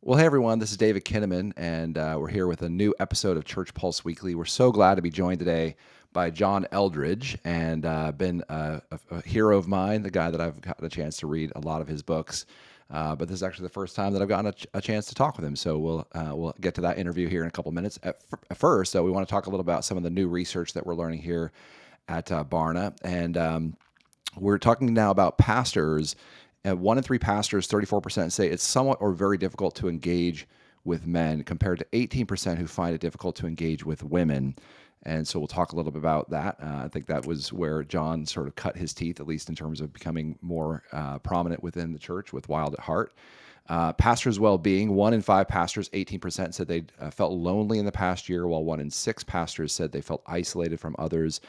Well, hey everyone, this is David Kinnaman, and we're here with a new episode of Church Pulse Weekly. We're so glad to be joined today by John Eldridge, and been a hero of mine, the guy that I've gotten a chance to read a lot of his books. But this is actually the first time that I've gotten a chance to talk with him. So we'll get to that interview here in a couple minutes. At first, though, we want to talk a little about some of the new research that we're learning here at Barna, and we're talking now about pastors. One in three pastors, 34%, say it's somewhat or very difficult to engage with men, compared to 18% who find it difficult to engage with women. And so we'll talk a little bit about that. I think that was where John sort of cut his teeth, at least in terms of becoming more prominent within the church with Wild at Heart. Pastors' well-being, one in five pastors, 18%, said they felt lonely in the past year, while one in six pastors said they felt isolated from others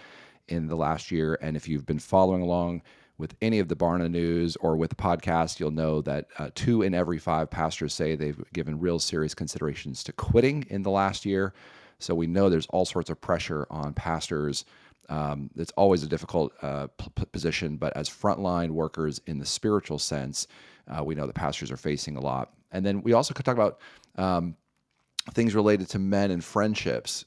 in the last year. And if you've been following along with any of the Barna news or with the podcast, you'll know that two in every five pastors say they've given real serious considerations to quitting in the last year. So we know there's all sorts of pressure on pastors. It's always a difficult position, but as frontline workers in the spiritual sense, we know that pastors are facing a lot. And then we also could talk about things related to men and friendships.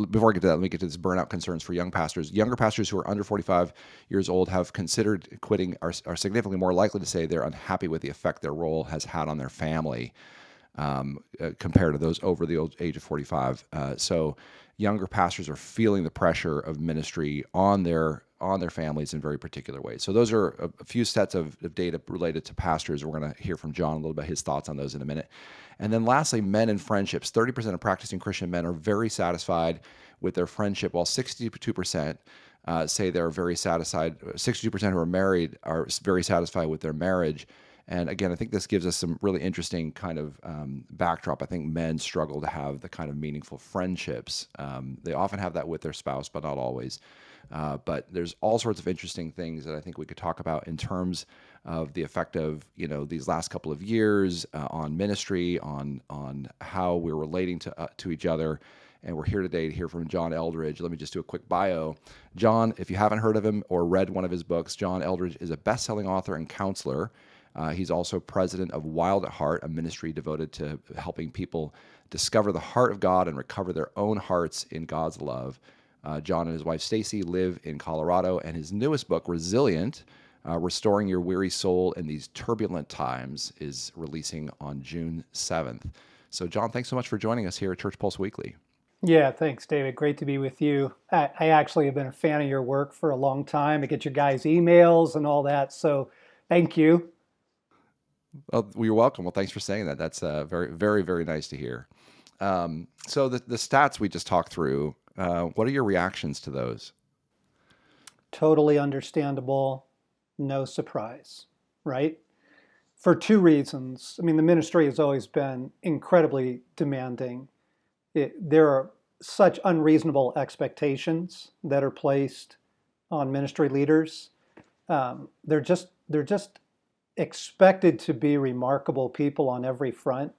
Before I get to that, let me get to this burnout concerns for young pastors. Younger pastors who are under 45 years old have considered quitting are significantly more likely to say they're unhappy with the effect their role has had on their family compared to those over the age of 45. So younger pastors are feeling the pressure of ministry on their families in very particular ways. So those are a few sets of data related to pastors. We're going to hear from John a little bit, his thoughts on those in a minute. And then lastly, men and friendships. 30% of practicing Christian men are very satisfied with their friendship, while 62% say they're very satisfied. 62% who are married are very satisfied with their marriage. And again, I think this gives us some really interesting kind of backdrop. I think men struggle to have the kind of meaningful friendships. They often have that with their spouse, but not always. But there's all sorts of interesting things that I think we could talk about in terms of the effect of these last couple of years on ministry, on how we're relating to each other. And we're here today to hear from John Eldridge. Let me just do a quick bio. John, if you haven't heard of him or read one of his books, John Eldridge is a best-selling author and counselor. He's also president of Wild at Heart, a ministry devoted to helping people discover the heart of God and recover their own hearts in God's love. John and his wife Stacy live in Colorado, and his newest book, Resilient, Restoring Your Weary Soul in These Turbulent Times, is releasing on June 7th. So, John, thanks so much for joining us here at Church Pulse Weekly. Yeah, thanks, David. Great to be with you. I actually have been a fan of your work for a long time. I get your guys' emails and all that, so thank you. Well, you're welcome. Well, thanks for saying that. That's very, very, very nice to hear. So the stats we just talked through, what are your reactions to those? Totally understandable, no surprise, right? For two reasons. I mean, the ministry has always been incredibly demanding. There are such unreasonable expectations that are placed on ministry leaders. They're just expected to be remarkable people on every front,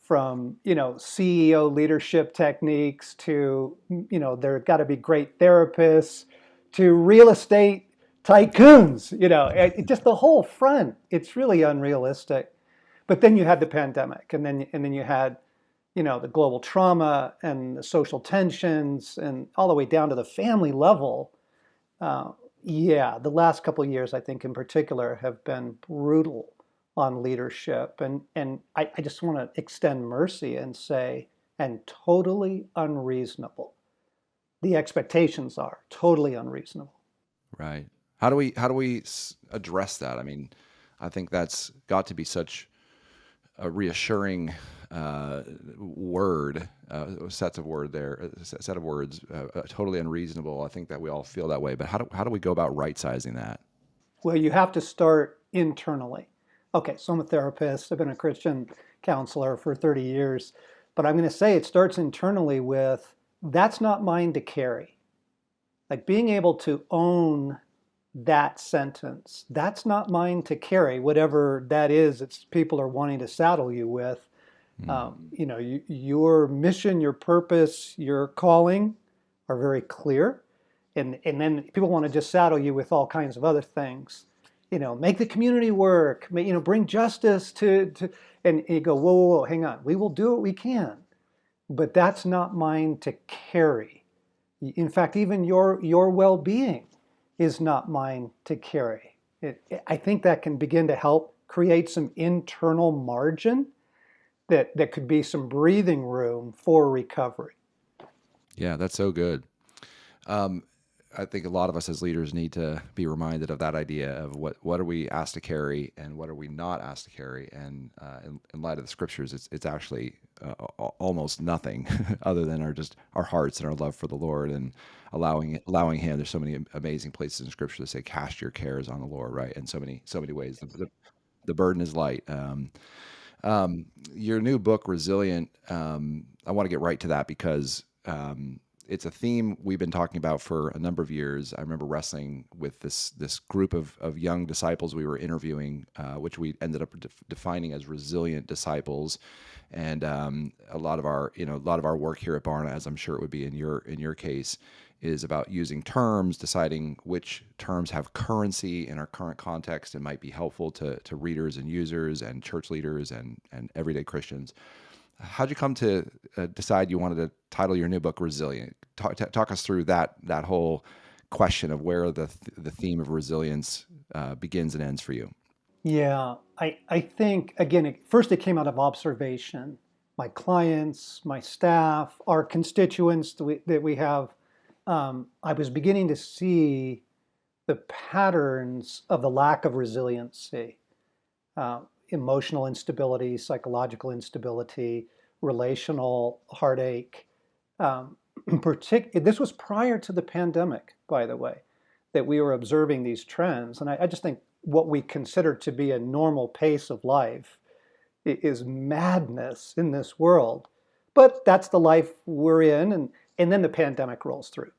from CEO leadership techniques to there got to be great therapists to real estate tycoons. Just the whole front. It's really unrealistic. But then you had the pandemic, and then you had the global trauma and the social tensions, and all the way down to the family level. Yeah, the last couple of years, I think in particular, have been brutal on leadership. And I just want to extend mercy and say, and totally unreasonable. The expectations are totally unreasonable. Right. How do we address that? I mean, I think that's got to be such a reassuring word, set of words, totally unreasonable. I think that we all feel that way. But how do we go about right sizing that? Well, you have to start internally. Okay, so I'm a therapist. I've been a Christian counselor for 30 years. But I'm going to say it starts internally with, that's not mine to carry. Like being able to own that sentence. That's not mine to carry, whatever that is. It's people are wanting to saddle you with. Your mission, your purpose, your calling are very clear. And then people want to just saddle you with all kinds of other things. make the community work, bring justice to, and you go, whoa, whoa, whoa, hang on. We will do what we can, but that's not mine to carry. In fact, even your well-being is not mine to carry. I think that can begin to help create some internal margin that could be some breathing room for recovery. Yeah, that's so good. Um, I think a lot of us as leaders need to be reminded of that idea of what are we asked to carry and what are we not asked to carry. And in light of the scriptures, it's actually almost nothing other than our hearts and our love for the Lord and allowing Him. There's so many amazing places in Scripture that say, "Cast your cares on the Lord," right? In so many ways, the burden is light. Your new book, Resilient. I want to get right to that because it's a theme we've been talking about for a number of years. I remember wrestling with this group of young disciples we were interviewing, which we ended up defining as resilient disciples. And a lot of our work here at Barna, as I'm sure it would be in your case, is about using terms, deciding which terms have currency in our current context and might be helpful to readers and users and church leaders and everyday Christians. How'd you come to decide you wanted to title your new book "Resilient"? Talk us through that whole question of where the theme of resilience begins and ends for you. Yeah, I think, again, first it came out of observation. My clients, my staff, our constituents that we have, I was beginning to see the patterns of the lack of resiliency, emotional instability, psychological instability, relational heartache. This was prior to the pandemic, by the way, that we were observing these trends. And I just think what we consider to be a normal pace of life is madness in this world. But that's the life we're in. And then the pandemic rolls through,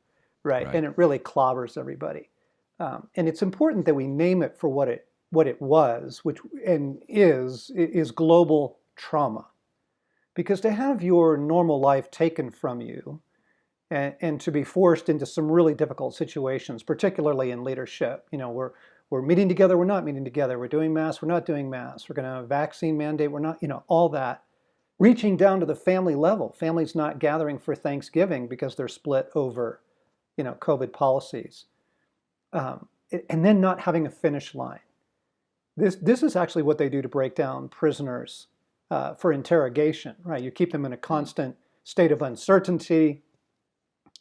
right? Right. And it really clobbers everybody. And it's important that we name it for what it was, which and is global trauma. Because to have your normal life taken from you and to be forced into some really difficult situations, particularly in leadership, we're meeting together, we're not meeting together, we're doing mass, we're not doing mass, we're going to vaccine mandate, we're not, all that. Reaching down to the family level, families not gathering for Thanksgiving because they're split over, COVID policies. And then not having a finish line. This is actually what they do to break down prisoners for interrogation, right? You keep them in a constant state of uncertainty.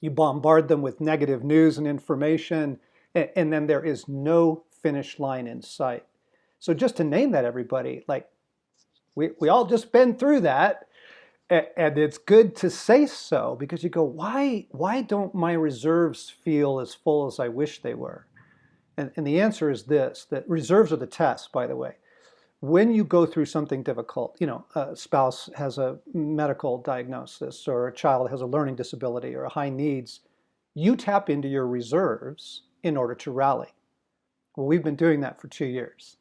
You bombard them with negative news and information, and then there is no finish line in sight. So just to name that, everybody, like we all just been through that, and it's good to say so because you go, why don't my reserves feel as full as I wish they were? And the answer is this, that reserves are the test, by the way. When you go through something difficult, a spouse has a medical diagnosis or a child has a learning disability or a high needs, you tap into your reserves in order to rally. Well, we've been doing that for 2 years.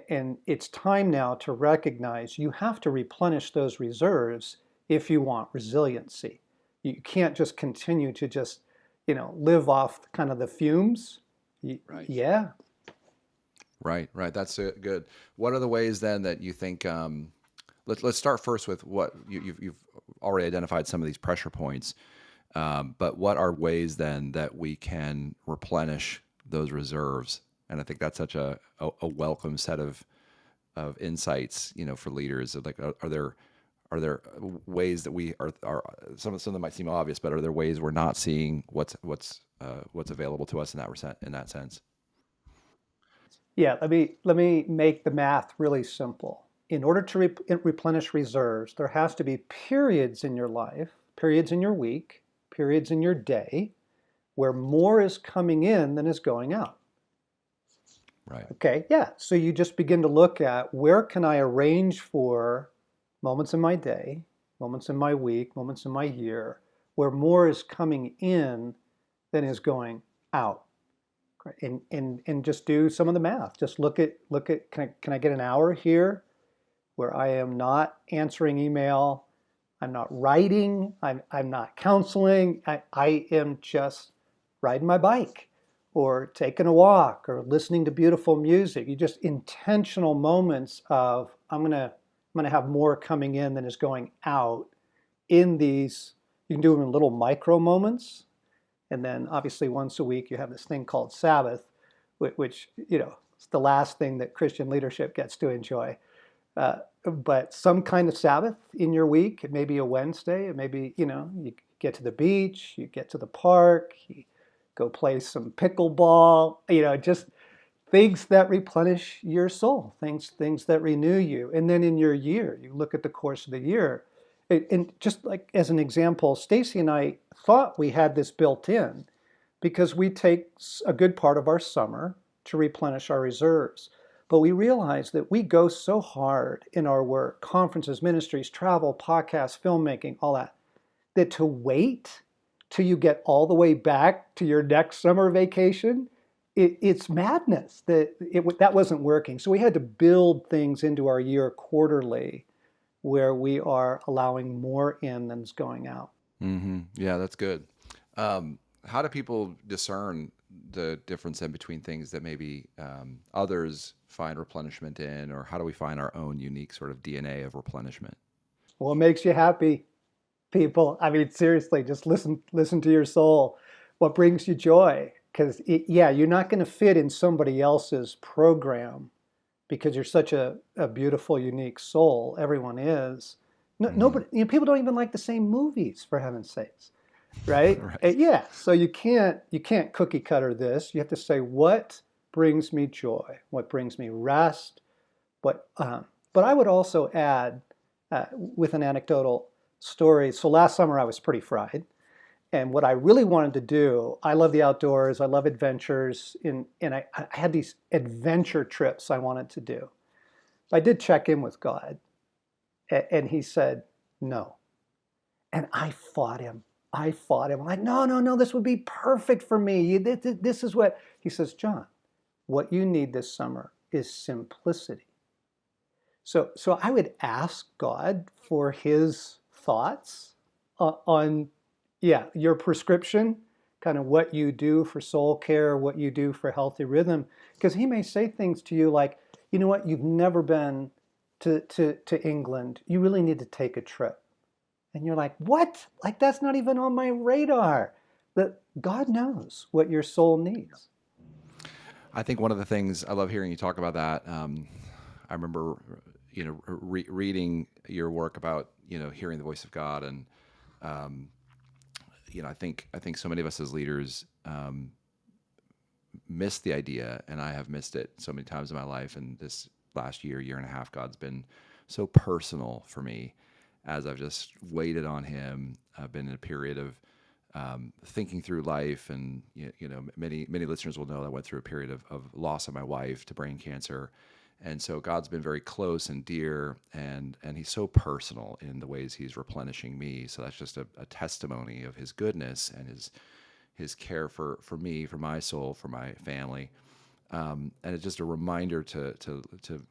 And it's time now to recognize you have to replenish those reserves if you want resiliency. You can't just continue to just, live off kind of the fumes. Right. Yeah. Right. That's good. What are the ways then that you think? Let's start first with what you've already identified some of these pressure points. But what are ways then that we can replenish those reserves? And I think that's such a welcome set of insights, for leaders. Like, are there ways that we are some of them might seem obvious, but are there ways we're not seeing what's available to us in that sense? Yeah, let me make the math really simple. In order to replenish reserves, there has to be periods in your life, periods in your week, periods in your day, where more is coming in than is going out. Right. Okay, yeah. So you just begin to look at where can I arrange for moments in my day, moments in my week, moments in my year, where more is coming in than is going out. And just do some of the math. Just look at can I get an hour here where I am not answering email, I'm not writing, I'm not counseling, I am just riding my bike or taking a walk or listening to beautiful music. You just intentional moments of I'm gonna have more coming in than is going out in these. You can do them in little micro moments, and then obviously once a week you have this thing called Sabbath, which it's the last thing that Christian leadership gets to enjoy. But some kind of Sabbath in your week. It may be a Wednesday. It may be, you get to the beach, you get to the park, you go play some pickleball, just things that replenish your soul, things that renew you. And then in your year, you look at the course of the year. And just like as an example, Stacy and I thought we had this built in because we take a good part of our summer to replenish our reserves. But we realize that we go so hard in our work, conferences, ministries, travel, podcasts, filmmaking, all that, that to wait till you get all the way back to your next summer vacation, it's madness. That wasn't working. So we had to build things into our year quarterly where we are allowing more in than's going out. Yeah, that's good. How do people discern the difference in between things that maybe others find replenishment in, or how do we find our own unique sort of DNA of replenishment? What makes you happy, people? I mean, seriously, just listen to your soul. What brings you joy? Because you're not going to fit in somebody else's program because you're such a beautiful, unique soul. Everyone is. Nobody, people don't even like the same movies, for heaven's sakes, right? Right. So you can't cookie cutter this. You have to say, what brings me joy? What brings me rest? But I would also add with an anecdotal story. So last summer I was pretty fried. And what I really wanted to do, I love the outdoors, I love adventures, and I had these adventure trips I wanted to do. I did check in with God, and he said, no. And I fought him. I'm like, no, this would be perfect for me. This is what, he says, John, what you need this summer is simplicity. So I would ask God for his thoughts on your prescription, kind of what you do for soul care, what you do for healthy rhythm. Because he may say things to you like, you know what, you've never been to England. You really need to take a trip. And you're like, what? Like, that's not even on my radar. That God knows what your soul needs. I think one of the things I love hearing you talk about that. I remember, reading your work about hearing the voice of God, and I think so many of us as leaders miss the idea, and I have missed it so many times in my life. And this last year and a half, God's been so personal for me as I've just waited on Him. I've been in a period of thinking through life, and many listeners will know I went through a period of loss of my wife to brain cancer, and so God's been very close and dear, and He's so personal in the ways He's replenishing me. So that's just a testimony of His goodness and His care for me, for my soul, for my family, and it's just a reminder to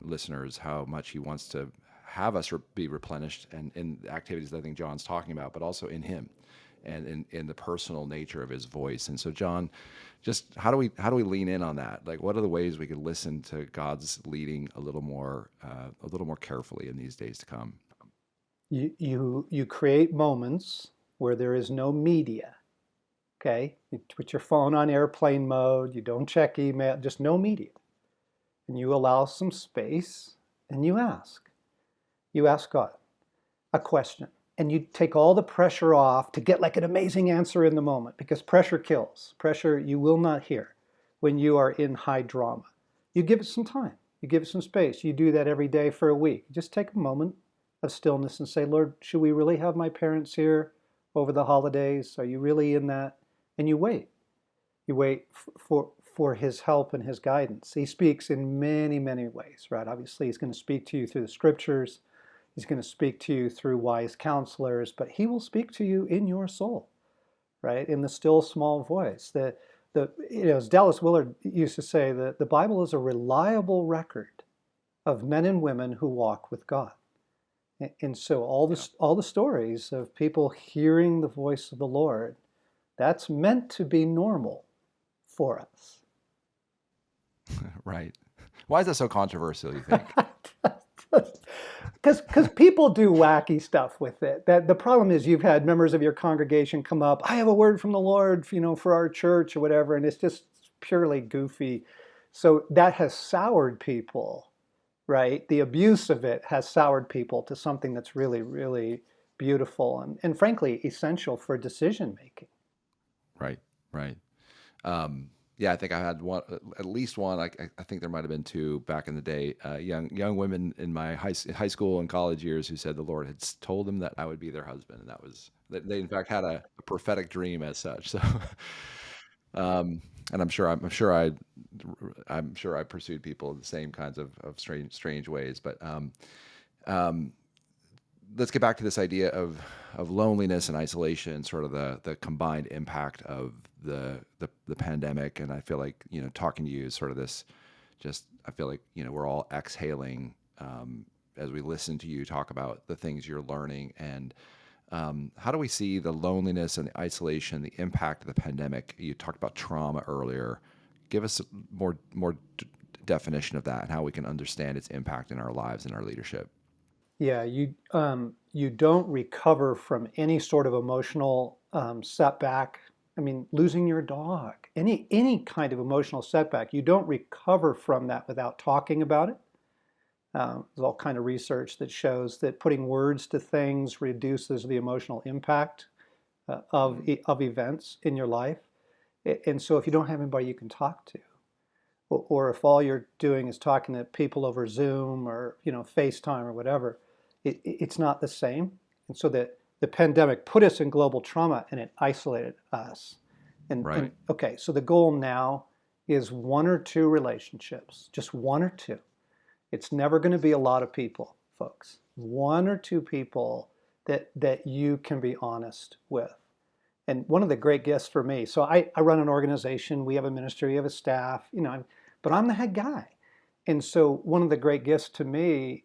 listeners how much He wants to have us be replenished, and in the activities that I think John's talking about, but also in Him and in the personal nature of His voice. And so, John, just how do we lean in on that? Like, what are the ways we could listen to God's leading a little more carefully in these days to come? You create moments where there is no media. Okay, you put your phone on airplane mode. You don't check email. Just no media, and you allow some space, and you ask. You ask God a question, and you take all the pressure off to get like an amazing answer in the moment, because pressure kills. Pressure you will not hear when you are in high drama. You give it some time. You give it some space. You do that every day for a week. Just take a moment of stillness and say, Lord, should we really have my parents here over the holidays? Are you really in that? And you wait. You wait for His help and His guidance. He speaks in many, many ways, right? Obviously, He's going to speak to you through the scriptures. He's going to speak to you through wise counselors, but He will speak to you in your soul, right? In the still small voice. As Dallas Willard used to say, the Bible is a reliable record of men and women who walk with God. And so all the stories of people hearing the voice of the Lord, that's meant to be normal for us. Right. Why is that so controversial, you think? Because people do wacky stuff with it. That the problem is you've had members of your congregation come up, I have a word from the Lord, for our church or whatever, and it's just purely goofy. So that has soured people, right? The abuse of it has soured people to something that's really, really beautiful and frankly essential for decision making. Right. Right. Yeah, I think I had one, at least one. I think there might have been two back in the day. Young women in my high school and college years who said the Lord had told them that I would be their husband, and that was that they in fact had a prophetic dream as such. So, and I'm sure I pursued people in the same kinds of strange ways. But um, let's get back to this idea of loneliness and isolation, sort of the combined impact of the pandemic. And I feel like talking to you is sort of this. Just I feel like we're all exhaling as we listen to you talk about the things you're learning. And how do we see the loneliness and the isolation, the impact of the pandemic? You talked about trauma earlier. Give us definition of that and how we can understand its impact in our lives and our leadership. Yeah, you don't recover from any sort of emotional setback. I mean, losing your dog, any kind of emotional setback, you don't recover from that without talking about it. There's all kind of research that shows that putting words to things reduces the emotional impact of events in your life. And so, if you don't have anybody you can talk to, or if all you're doing is talking to people over Zoom or FaceTime or whatever, it's not the same. And so the pandemic put us in global trauma and it isolated us. Right. And okay, so the goal now is one or two relationships, just one or two. It's never going to be a lot of people, folks. One or two people that you can be honest with. And one of the great gifts for me, so I run an organization, we have a ministry, we have a staff, but I'm the head guy. And so one of the great gifts to me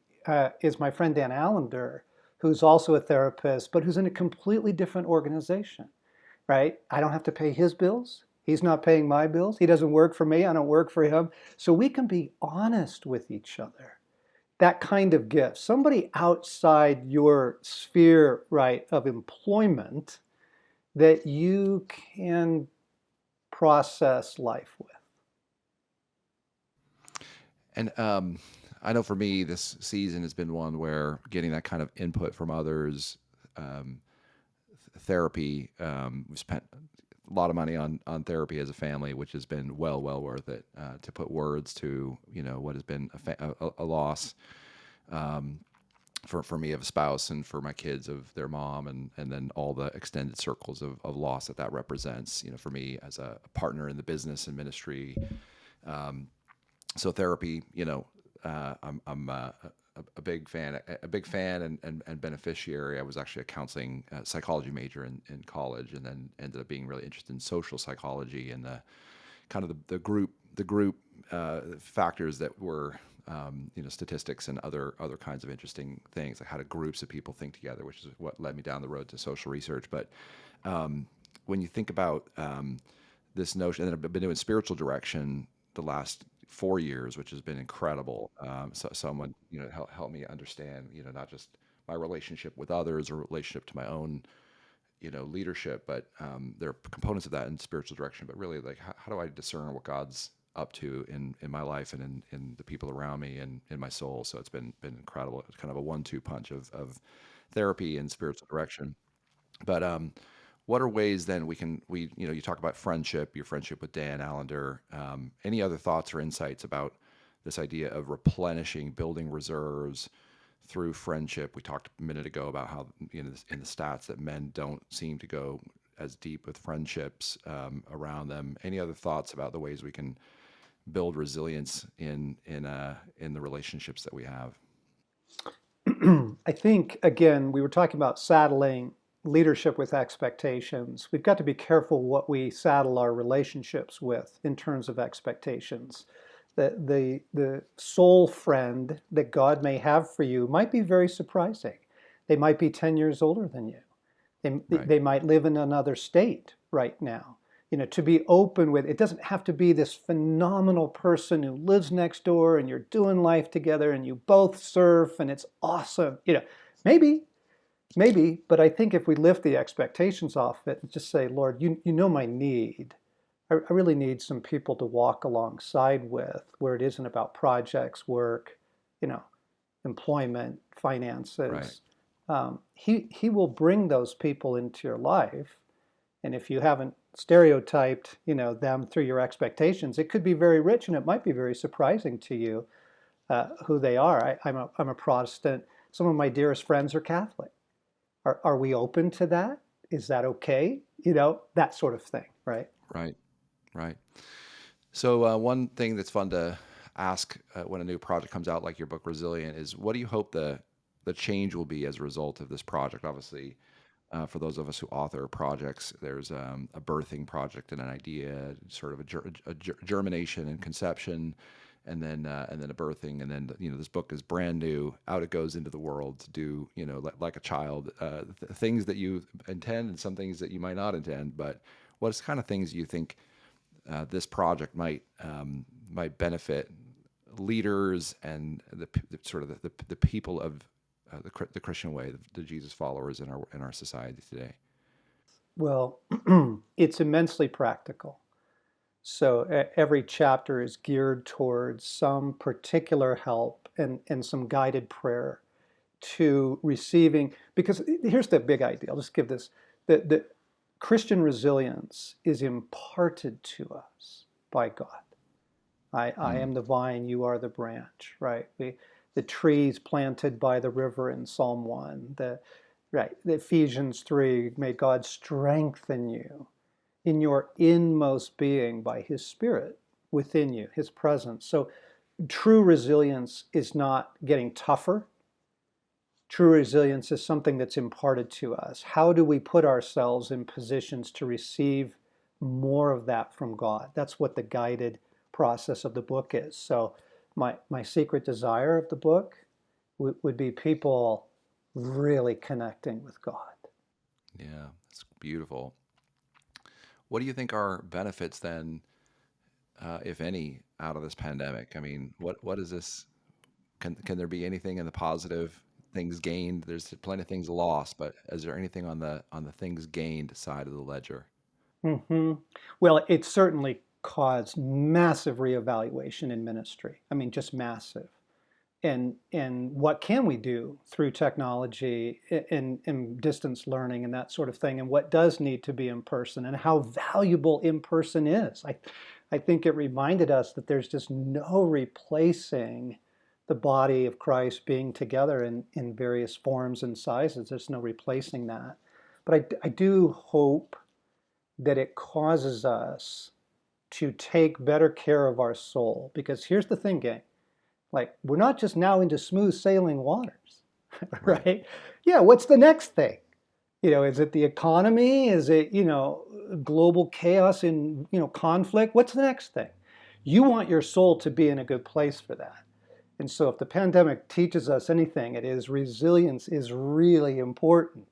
is my friend Dan Allender, who's also a therapist, but who's in a completely different organization, right? I don't have to pay his bills. He's not paying my bills. He doesn't work for me. I don't work for him. So we can be honest with each other. That kind of gift, somebody outside your sphere, right, of employment that you can process life with. And I know for me, this season has been one where getting that kind of input from others, therapy. We've spent a lot of money on therapy as a family, which has been well worth it to put words to what has been a loss for me of a spouse and for my kids of their mom and then all the extended circles of loss that represents. For me as a partner in the business and ministry. So therapy, I'm a big fan, and beneficiary. I was actually a counseling psychology major in college, and then ended up being really interested in social psychology and the kind of the group factors that were statistics and other kinds of interesting things, like how do groups of people think together, which is what led me down the road to social research. But when you think about this notion, and I've been doing spiritual direction the last 4 years, which has been incredible. So someone help me understand not just my relationship with others or relationship to my own leadership, but there are components of that in spiritual direction. But really, like how do I discern what God's up to in my life and in the people around me and in my soul? So it's been incredible. It's kind of a 1-2 punch of therapy and spiritual direction. But what are ways then you talk about friendship, your friendship with Dan Allender. Any other thoughts or insights about this idea of replenishing, building reserves through friendship? We talked a minute ago about how in the stats that men don't seem to go as deep with friendships around them. Any other thoughts about the ways we can build resilience in the relationships that we have? I think, again, we were talking about saddling leadership with expectations. We've got to be careful what we saddle our relationships with in terms of expectations. The soul friend that God may have for you might be very surprising. They might be 10 years older than you. They Right. they might live in another state right now. to be open with. It doesn't have to be this phenomenal person who lives next door and you're doing life together and you both surf and it's awesome. Maybe, maybe, but I think if we lift the expectations off it and just say, Lord, you know my need. I really need some people to walk alongside with where it isn't about projects, work, you know, employment, Right. finances. He will bring those people into your life, and if you haven't stereotyped, them through your expectations, it could be very rich, and it might be very surprising to you who they are. I'm a Protestant. Some of my dearest friends are Catholic. Are we open to that? Is that okay? That sort of thing, right? Right. Right. So one thing that's fun to ask when a new project comes out, like your book Resilient, is what do you hope the change will be as a result of this project? Obviously, for those of us who author projects, there's a birthing project and an idea, sort of a germination and conception, and then a birthing, and then this book is brand new, out it goes into the world to do like a child, things that you intend and some things that you might not intend. But what's kind of things you think this project might benefit leaders and the sort of the people of the Christian way, the Jesus followers in our society today? Well, it's immensely practical. So every chapter is geared towards some particular help and some guided prayer to receiving. Because here's the big idea. I'll just give this. The Christian resilience is imparted to us by God. I Mm, am the vine, you are the branch, right? The trees planted by the river in Psalm 1, the Ephesians 3, may God strengthen you in your inmost being by his Spirit within you, his presence. So true resilience is not getting tougher. True resilience is something that's imparted to us. How do we put ourselves in positions to receive more of that from God? That's what the guided process of the book is. So my secret desire of the book would be people really connecting with God. yeah, it's beautiful. What do you think are benefits then, if any, out of this pandemic? I mean, what is this? Can there be anything in the positive things gained? There's plenty of things lost, but is there anything on the things gained side of the ledger? Hmm. Well, it certainly caused massive reevaluation in ministry. I mean, just massive. And what can we do through technology and distance learning and that sort of thing, and what does need to be in person, and how valuable in person is. I think it reminded us that there's just no replacing the body of Christ being together in various forms and sizes. There's no replacing that. But I do hope that it causes us to take better care of our soul. Because here's the thing, gang, like, we're not just now into smooth sailing waters, Right. right? Yeah, what's the next thing? Is it the economy? Is it, global chaos and, conflict? What's the next thing? You want your soul to be in a good place for that. And so if the pandemic teaches us anything, it is resilience is really important.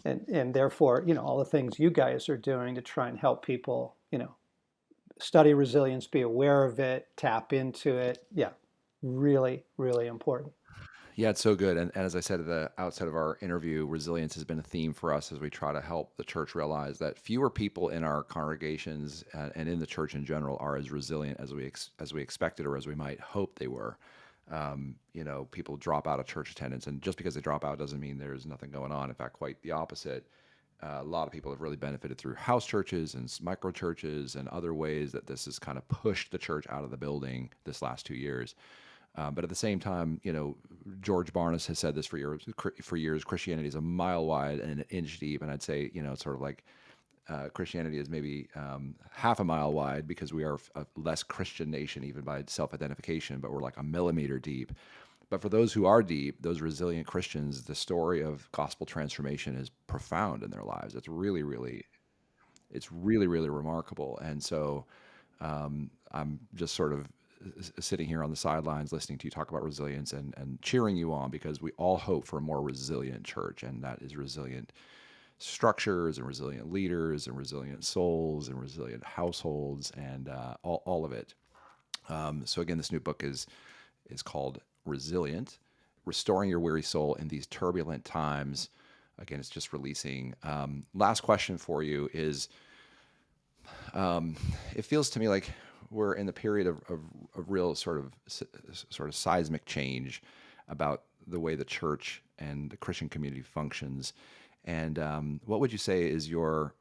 And therefore, all the things you guys are doing to try and help people, study resilience, be aware of it, tap into it. Yeah, really, really important. Yeah, it's so good. And as I said at the outset of our interview, resilience has been a theme for us as we try to help the church realize that fewer people in our congregations and in the church in general are as resilient as as we expected or as we might hope they were. People drop out of church attendance, and just because they drop out doesn't mean there's nothing going on. In fact, quite the opposite. A lot of people have really benefited through house churches and micro churches and other ways that this has kind of pushed the church out of the building this last 2 years. But at the same time, George Barnes has said this for years. For years, Christianity is a mile wide and an inch deep, and I'd say, it's sort of like Christianity is maybe half a mile wide because we are a less Christian nation, even by self-identification, but we're like a millimeter deep. But for those who are deep, those resilient Christians, the story of gospel transformation is profound in their lives. It's really, really remarkable. And so I'm just sort of sitting here on the sidelines listening to you talk about resilience and cheering you on because we all hope for a more resilient church, and that is resilient structures and resilient leaders and resilient souls and resilient households and all of it. So again, this new book is called Resilient: Restoring Your Weary Soul in These Turbulent Times. Again, it's just releasing. Last question for you is, it feels to me like we're in the period of real sort of seismic change about the way the church and the Christian community functions. And what would you say is your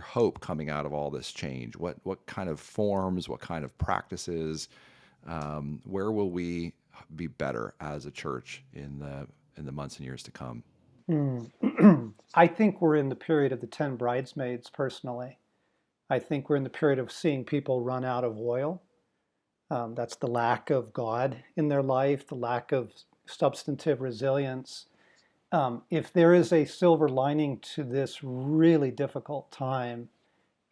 hope coming out of all this change? What kind of forms, what kind of practices, where will we be better as a church in the months and years to come? I think we're in the period of the 10 bridesmaids, personally. I think we're in the period of seeing people run out of oil. That's the lack of God in their life, the lack of substantive resilience. If there is a silver lining to this really difficult time,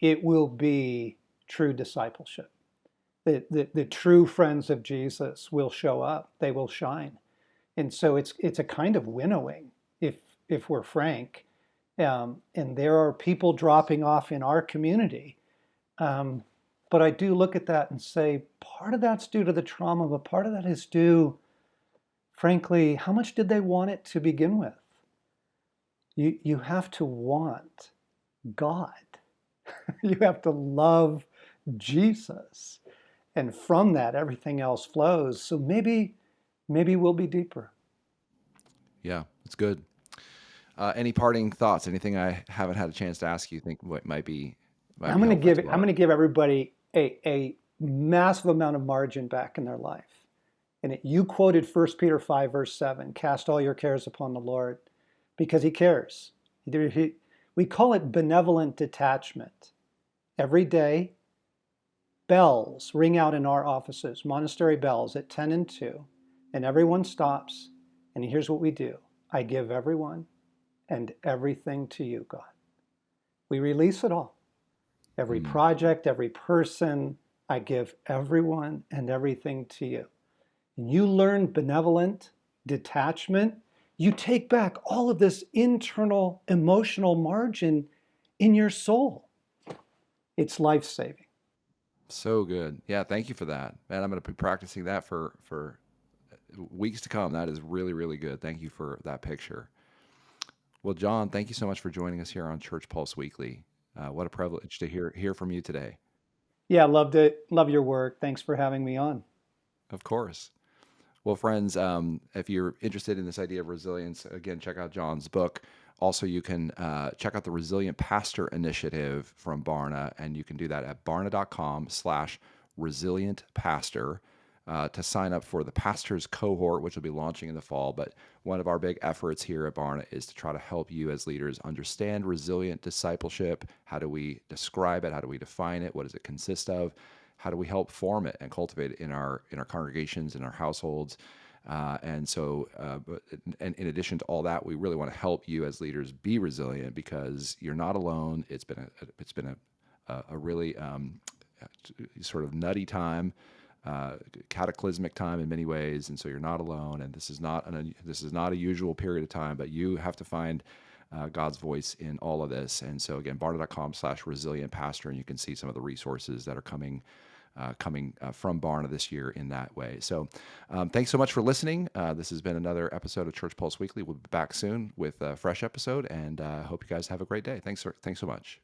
it will be true discipleship. The true friends of Jesus will show up, they will shine. And so it's a kind of winnowing, if we're frank. And there are people dropping off in our community. But I do look at that and say, part of that's due to the trauma, but part of that is due, frankly, how much did they want it to begin with? You have to want God. You have to love Jesus. And from that, everything else flows. So maybe we'll be deeper. Yeah, it's good. Any parting thoughts? Anything I haven't had a chance to ask you think what might be I'm going helpful to give everybody a massive amount of margin back in their life. And you quoted 1 Peter 5, verse 7, cast all your cares upon the Lord, because he cares. We call it benevolent detachment. Every day, bells ring out in our offices, monastery bells at 10 and 2, and everyone stops, and here's what we do. I give everyone and everything to you, God. We release it all. Every project, every person, I give everyone and everything to you. And you learn benevolent detachment. You take back all of this internal emotional margin in your soul. It's life-saving. So good. Yeah, thank you for that. Man, I'm going to be practicing that for weeks to come. That is really, really good. Thank you for that picture. Well, John, thank you so much for joining us here on Church Pulse Weekly. What a privilege to hear from you today. Yeah, loved it. Love your work. Thanks for having me on. Of course. Well, friends, if you're interested in this idea of resilience, again, check out John's book. Also, you can check out the Resilient Pastor Initiative from Barna, and you can do that at barna.com/resilientpastor to sign up for the Pastors Cohort, which will be launching in the fall. But one of our big efforts here at Barna is to try to help you as leaders understand resilient discipleship. How do we describe it? How do we define it? What does it consist of? How do we help form it and cultivate it in our congregations, in our households? And in addition to all that, we really want to help you as leaders be resilient, because you're not alone. It's been a really sort of nutty time, cataclysmic time in many ways, and so you're not alone. And this is not a usual period of time, but you have to find God's voice in all of this. And so again, barna.com/resilientpastor, and you can see some of the resources that are coming from Barna this year in that way. So thanks so much for listening. This has been another episode of Church Pulse Weekly. We'll be back soon with a fresh episode, and hope you guys have a great day. Thanks so much.